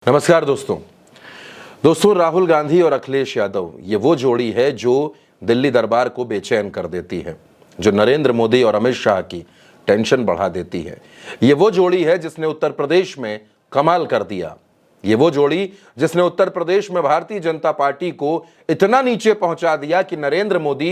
नमस्कार दोस्तों राहुल गांधी और अखिलेश यादव ये वो जोड़ी है जो दिल्ली दरबार को बेचैन कर देती है, जो नरेंद्र मोदी और अमित शाह की टेंशन बढ़ा देती है। ये वो जोड़ी है जिसने उत्तर प्रदेश में कमाल कर दिया। ये वो जोड़ी जिसने उत्तर प्रदेश में भारतीय जनता पार्टी को इतना नीचे पहुंचा दिया कि नरेंद्र मोदी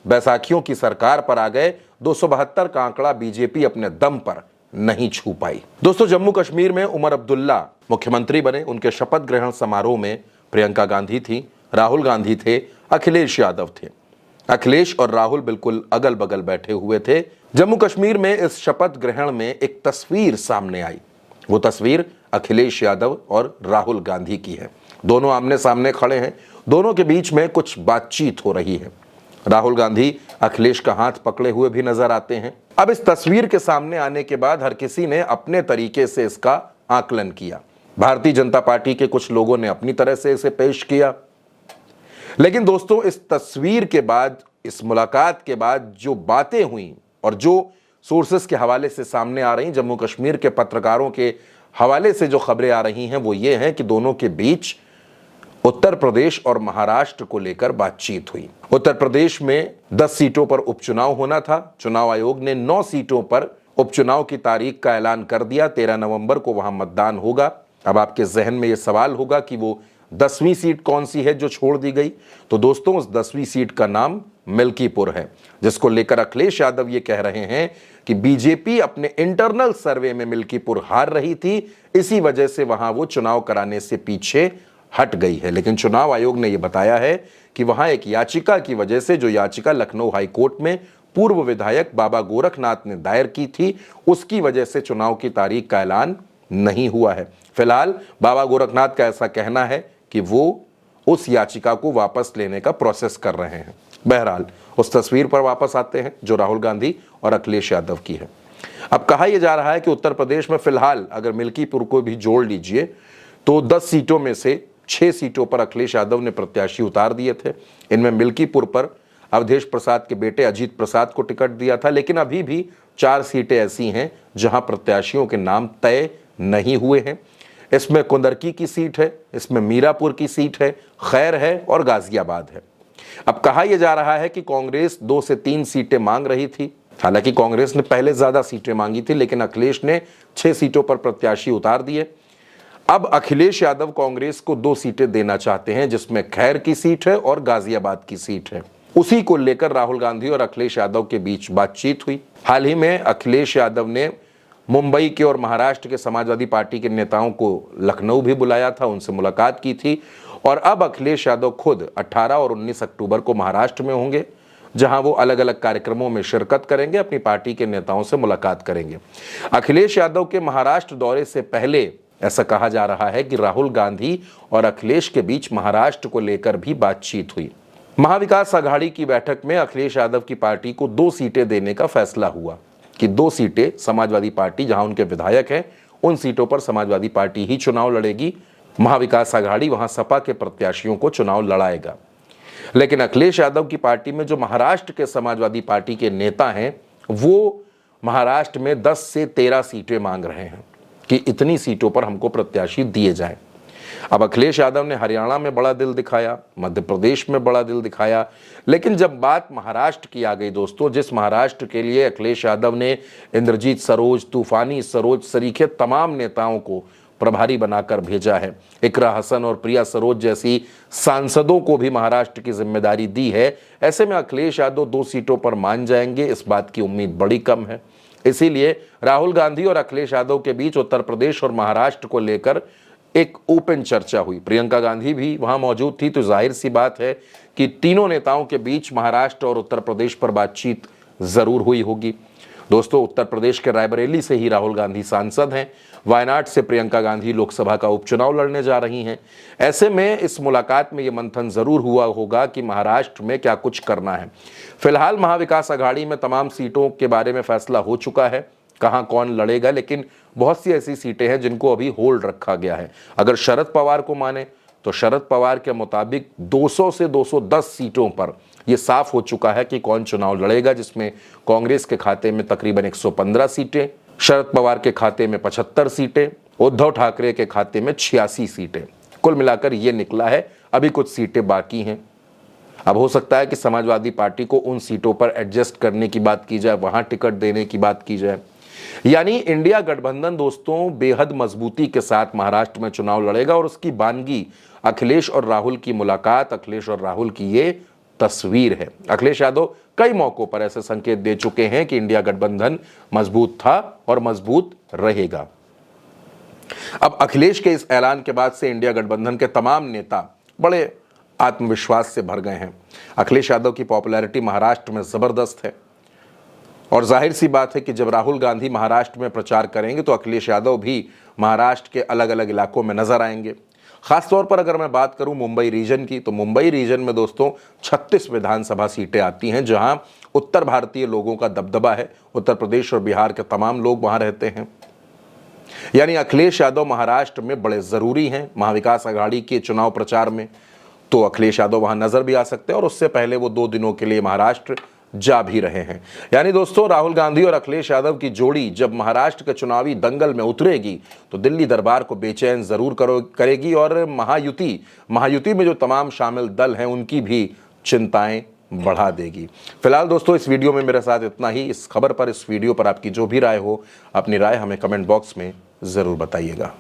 बैसाखियों की सरकार पर आ गए। 272 का आंकड़ा बीजेपी अपने दम पर नहीं छू पाई। दोस्तों, जम्मू कश्मीर में उमर अब्दुल्ला मुख्यमंत्री बने। उनके शपथ ग्रहण समारोह में प्रियंका गांधी थी, राहुल गांधी थे, अखिलेश यादव थे। अखिलेश और राहुल बिल्कुल अगल बगल बैठे हुए थे। जम्मू कश्मीर में इस शपथ ग्रहण में एक तस्वीर सामने आई। वो तस्वीर अखिलेश यादव और राहुल गांधी की है। दोनों आमने सामने खड़े हैं, दोनों के बीच में कुछ बातचीत हो रही है। राहुल गांधी अखिलेश का हाथ पकड़े हुए भी नजर आते हैं। अब इस तस्वीर के सामने आने के बाद हर किसी ने अपने तरीके से इसका आकलन किया। भारतीय जनता पार्टी के कुछ लोगों ने अपनी तरह से इसे पेश किया, लेकिन दोस्तों इस तस्वीर के बाद, इस मुलाकात के बाद जो बातें हुई और जो सोर्सेस के हवाले से सामने आ रही, जम्मू कश्मीर के पत्रकारों के हवाले से जो खबरें आ रही हैं, वो ये हैं कि दोनों के बीच उत्तर प्रदेश और महाराष्ट्र को लेकर बातचीत हुई। उत्तर प्रदेश में 10 सीटों पर उपचुनाव होना था। चुनाव आयोग ने 9 सीटों पर उपचुनाव की तारीख का ऐलान कर दिया। 13 नवंबर को वहां मतदान होगा। अब आपके जहन में यह सवाल होगा कि वो 10वीं सीट कौन सी है जो छोड़ दी गई। तो दोस्तों, उस 10वीं सीट का नाम मिल्कीपुर है, जिसको लेकर अखिलेश यादव ये कह रहे हैं कि बीजेपी अपने इंटरनल सर्वे में मिल्कीपुर हार रही थी, इसी वजह से वहां वो चुनाव कराने से पीछे हट गई है। लेकिन चुनाव आयोग ने यह बताया है कि वहां एक याचिका की वजह से, जो याचिका लखनऊ हाई कोर्ट में पूर्व विधायक बाबा गोरखनाथ ने दायर की थी, उसकी वजह से चुनाव की तारीख का ऐलान नहीं हुआ है। फिलहाल बाबा गोरखनाथ का ऐसा कहना है कि वो उस याचिका को वापस लेने का प्रोसेस कर रहे हैं। बहरहाल उस तस्वीर पर वापस आते हैं जो राहुल गांधी और अखिलेश यादव की है। अब कहा यह जा रहा है कि उत्तर प्रदेश में फिलहाल अगर मिल्कीपुर को भी जोड़ लीजिए तो 10 सीटों में से 6 सीटों पर अखिलेश यादव ने प्रत्याशी उतार दिए थे। इनमें मिल्कीपुर पर अवधेश प्रसाद के बेटे अजीत प्रसाद को टिकट दिया था, लेकिन अभी भी 4 सीटें ऐसी हैं जहां प्रत्याशियों के नाम तय नहीं हुए हैं। इसमें कुंदरकी की सीट है, इसमें मीरापुर की सीट है, खैर है और गाजियाबाद है। अब कहा यह जा रहा है कि कांग्रेस 2 से 3 सीटें मांग रही थी। हालांकि कांग्रेस ने पहले ज्यादा सीटें मांगी थी, लेकिन अखिलेश ने 6 सीटों पर प्रत्याशी उतार दिए। अब अखिलेश यादव कांग्रेस को 2 सीटें देना चाहते हैं, जिसमें खैर की सीट है और गाजियाबाद की सीट है। उसी को लेकर राहुल गांधी और अखिलेश यादव के बीच बातचीत हुई। हाल ही में अखिलेश यादव ने मुंबई के और महाराष्ट्र के समाजवादी पार्टी के नेताओं को लखनऊ भी बुलाया था, उनसे मुलाकात की थी। और अब अखिलेश यादव खुद 18 और 19 अक्टूबर को महाराष्ट्र में होंगे, जहां वो अलग अलग कार्यक्रमों में शिरकत करेंगे, अपनी पार्टी के नेताओं से मुलाकात करेंगे। अखिलेश यादव के महाराष्ट्र दौरे से पहले ऐसा कहा जा रहा है कि राहुल गांधी और अखिलेश के बीच महाराष्ट्र को लेकर भी बातचीत हुई। महाविकास आघाड़ी की बैठक में अखिलेश यादव की पार्टी को 2 सीटें देने का फैसला हुआ कि 2 सीटें समाजवादी पार्टी, जहां उनके विधायक हैं, उन सीटों पर समाजवादी पार्टी ही चुनाव लड़ेगी। महाविकास आघाड़ी वहां सपा के प्रत्याशियों को चुनाव लड़ाएगा। लेकिन अखिलेश यादव की पार्टी में जो महाराष्ट्र के समाजवादी पार्टी के नेता हैं, वो महाराष्ट्र में 10 से 13 सीटें मांग रहे हैं कि इतनी सीटों पर हमको प्रत्याशी दिए जाएं। अब अखिलेश यादव ने हरियाणा में बड़ा दिल दिखाया, मध्य प्रदेश में बड़ा दिल दिखाया, लेकिन जब बात महाराष्ट्र की आ गई दोस्तों, जिस महाराष्ट्र के लिए अखिलेश यादव ने इंद्रजीत सरोज, तूफानी सरोज सरीखे तमाम नेताओं को प्रभारी बनाकर भेजा है, इकरा हसन और प्रिया सरोज जैसी सांसदों को भी महाराष्ट्र की जिम्मेदारी दी है, ऐसे में अखिलेश यादव 2 सीटों पर मान जाएंगे, इस बात की उम्मीद बड़ी कम है। इसीलिए राहुल गांधी और अखिलेश यादव के बीच उत्तर प्रदेश और महाराष्ट्र को लेकर एक ओपन चर्चा हुई। प्रियंका गांधी भी वहां मौजूद थी, तो जाहिर सी बात है कि तीनों नेताओं के बीच महाराष्ट्र और उत्तर प्रदेश पर बातचीत जरूर हुई होगी। दोस्तों, उत्तर प्रदेश के रायबरेली से ही राहुल गांधी सांसद हैं, वायनाड से प्रियंका गांधी लोकसभा का उपचुनाव लड़ने जा रही हैं। ऐसे में इस मुलाकात में यह मंथन जरूर हुआ होगा कि महाराष्ट्र में क्या कुछ करना है। फिलहाल महाविकास आघाड़ी में तमाम सीटों के बारे में फैसला हो चुका है, कहां कौन लड़ेगा, लेकिन बहुत सी ऐसी सीटें हैं जिनको अभी होल्ड रखा गया है। अगर शरद पवार को माने तो शरद पवार के मुताबिक 200 से 210 सीटों पर यह साफ हो चुका है कि कौन चुनाव लड़ेगा, जिसमें कांग्रेस के खाते में तकरीबन 115 सीटें, शरद पवार के खाते में 75 सीटें, उद्धव ठाकरे के खाते में 86 सीटें। कुल मिलाकर ये निकला है। अभी कुछ सीटें बाकी हैं। अब हो सकता है कि समाजवादी पार्टी को उन सीटों पर एडजस्ट करने की बात की जाए, वहां टिकट देने की बात की जाए। यानी इंडिया गठबंधन दोस्तों बेहद मजबूती के साथ महाराष्ट्र में चुनाव लड़ेगा और उसकी बानगी अखिलेश और राहुल की मुलाकात, अखिलेश और राहुल की ये तस्वीर है। अखिलेश यादव कई मौकों पर ऐसे संकेत दे चुके हैं कि इंडिया गठबंधन मजबूत था और मजबूत रहेगा। अब अखिलेश के इस ऐलान के बाद से इंडिया गठबंधन के तमाम नेता बड़े आत्मविश्वास से भर गए हैं। अखिलेश यादव की पॉपुलैरिटी महाराष्ट्र में जबरदस्त है और जाहिर सी बात है कि जब राहुल गांधी महाराष्ट्र में प्रचार करेंगे तो अखिलेश यादव भी महाराष्ट्र के अलग अलग इलाकों में नजर आएंगे। खासतौर पर अगर मैं बात करूं मुंबई रीजन की, तो मुंबई रीजन में दोस्तों 36 विधानसभा सीटें आती हैं, जहां उत्तर भारतीय लोगों का दबदबा है। उत्तर प्रदेश और बिहार के तमाम लोग वहां रहते हैं। यानी अखिलेश यादव महाराष्ट्र में बड़े जरूरी हैं महाविकास आघाड़ी के चुनाव प्रचार में। तो अखिलेश यादव वहां नजर भी आ सकते हैं और उससे पहले वो 2 दिनों के लिए महाराष्ट्र जा भी रहे हैं। यानी दोस्तों राहुल गांधी और अखिलेश यादव की जोड़ी जब महाराष्ट्र के चुनावी दंगल में उतरेगी तो दिल्ली दरबार को बेचैन जरूर करेगी और महायुति में जो तमाम शामिल दल हैं उनकी भी चिंताएं बढ़ा देगी। फिलहाल दोस्तों इस वीडियो में मेरे साथ इतना ही। इस खबर पर, इस वीडियो पर आपकी जो भी राय हो, अपनी राय हमें कमेंट बॉक्स में जरूर बताइएगा।